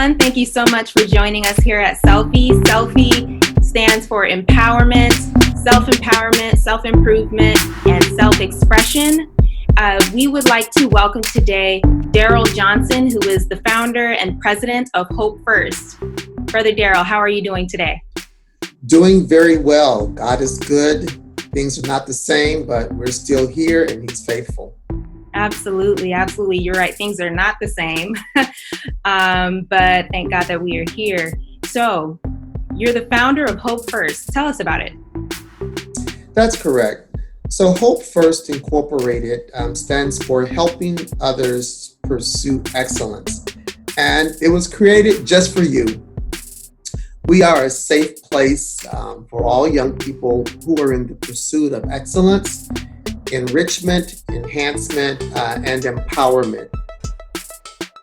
everyone. Thank you so much for joining us here at SELFi. SELFi stands for empowerment, self-empowerment, self-improvement, and self-expression. We would like to welcome today Daryl Johnson, who is the founder and president of Hope First. Brother Daryl, how are you doing today? Doing very well. God is good. Things are not the same, but we're still here and He's faithful. Absolutely. You're right. Things are not the same, but thank God that we are here. So you're the founder of Hope First. Tell us about it. That's correct. So Hope First Incorporated stands for helping others pursue excellence. And it was created just for you. We are a safe place for all young people who are in the pursuit of excellence, enrichment, enhancement, and empowerment.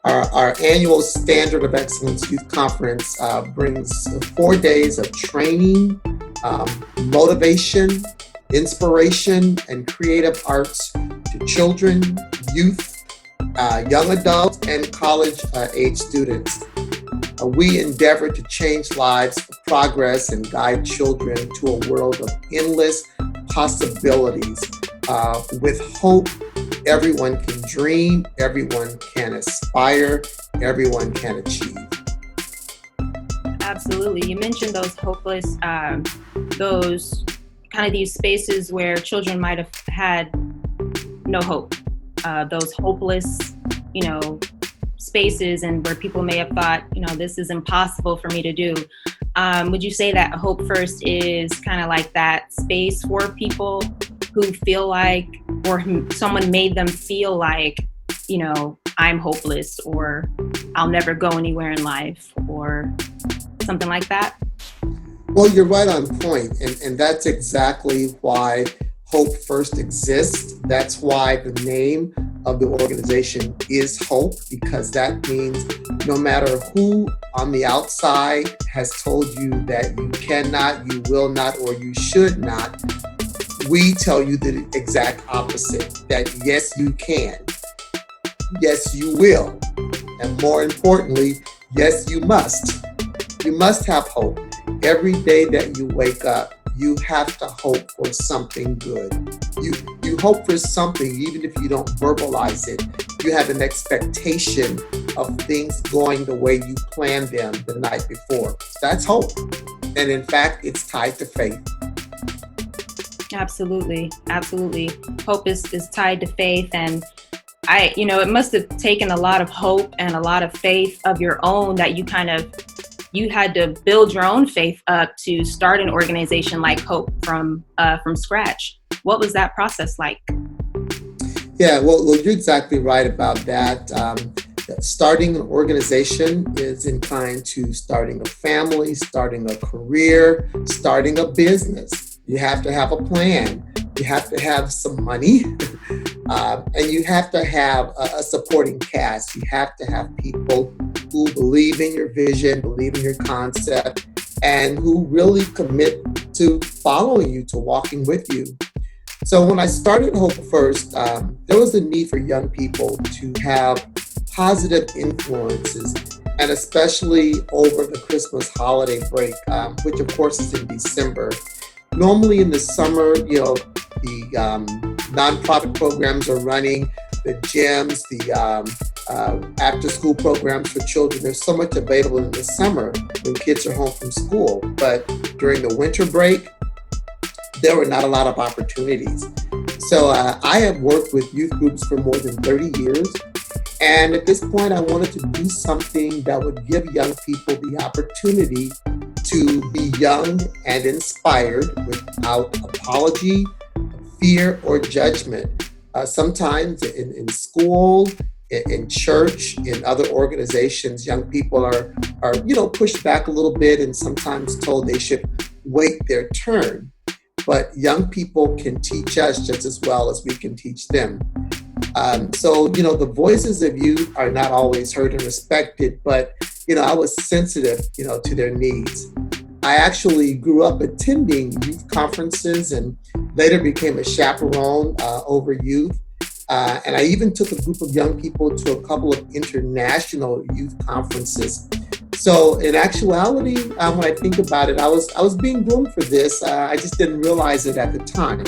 Our annual Standard of Excellence Youth Conference brings 4 days of training, motivation, inspiration, and creative arts to children, youth, young adults, and college-age students. We endeavor to change lives for progress and guide children to a world of endless possibilities. With hope, everyone can dream, everyone can aspire, everyone can achieve. Absolutely. You mentioned those hopeless, those kind of these spaces where children might have had no hope, those hopeless, spaces, and where people may have thought, this is impossible for me to do. Would you say that Hope First is kind of like that space for people who feel like, or someone made them feel like, I'm hopeless, or I'll never go anywhere in life, or something like that? Well, you're right on point, and that's exactly why Hope First exists. That's why the name of the organization is Hope, because that means no matter who on the outside has told you that you cannot, you will not, or you should not, we tell you the exact opposite, that yes, you can, yes, you will, and more importantly, yes, you must. You must have hope. Every day that you wake up, you have to hope for something good. You hope for something, even if you don't verbalize it. You have an expectation of things going the way you planned them the night before. That's hope. And in fact, it's tied to faith. Absolutely. Hope is tied to faith. And it must have taken a lot of hope and a lot of faith of your own that you had to build your own faith up to start an organization like Hope from scratch. What was that process like? Yeah, well, you're exactly right about that. Starting an organization is in kind to starting a family, starting a career, starting a business. You have to have a plan. You have to have some money, and you have to have a supporting cast. You have to have people who believe in your vision, believe in your concept, and who really commit to following you, to walking with you. So when I started Hope First, there was a need for young people to have positive influences, and especially over the Christmas holiday break, which of course is in December. Normally in the summer, the nonprofit programs are running, the gyms, the after-school programs for children. There's so much available in the summer when kids are home from school. But during the winter break, there were not a lot of opportunities. So I have worked with youth groups for more than 30 years. And at this point, I wanted to do something that would give young people the opportunity to be young and inspired without apology, fear, or judgment. Sometimes in school, in church, in other organizations, young people are pushed back a little bit and sometimes told they should wait their turn. But young people can teach us just as well as we can teach them. So the voices of youth are not always heard and respected, but I was sensitive, to their needs. I actually grew up attending youth conferences and later became a chaperone over youth. And I even took a group of young people to a couple of international youth conferences So in actuality, when I think about it, I was being groomed for this. I just didn't realize it at the time.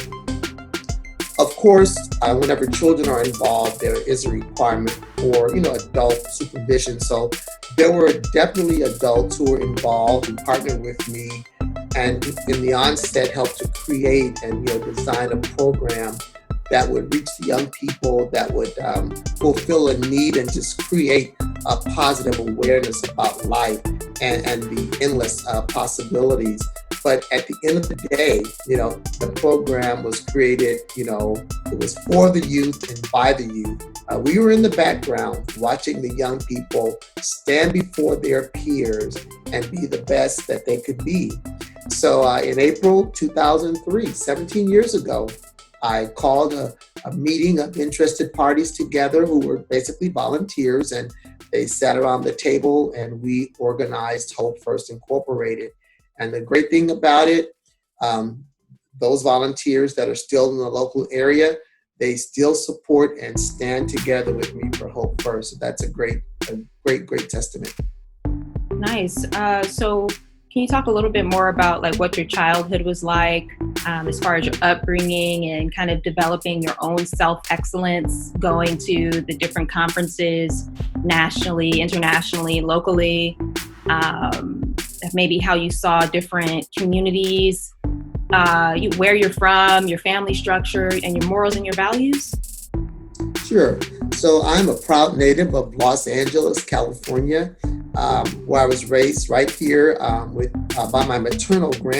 Of course, whenever children are involved, there is a requirement for adult supervision. So there were definitely adults who were involved and partnered with me, and in the onset helped to create and design a program that would reach the young people, that would fulfill a need and just create a positive awareness about life and the endless possibilities. But at the end of the day, the program was created, it was for the youth and by the youth. We were in the background watching the young people stand before their peers and be the best that they could be. So in April 2003, 17 years ago, I called a meeting of interested parties together who were basically volunteers, and they sat around the table and we organized Hope First Incorporated. And the great thing about it, those volunteers that are still in the local area, they still support and stand together with me for Hope First. So that's a great testament. Nice. So can you talk a little bit more about like what your childhood was like, as far as your upbringing and kind of developing your own self-excellence, going to the different conferences nationally, internationally, locally, maybe how you saw different communities, where you're from, your family structure, and your morals and your values? Sure. So I'm a proud native of Los Angeles, California, where I was raised right here by my maternal grandmother.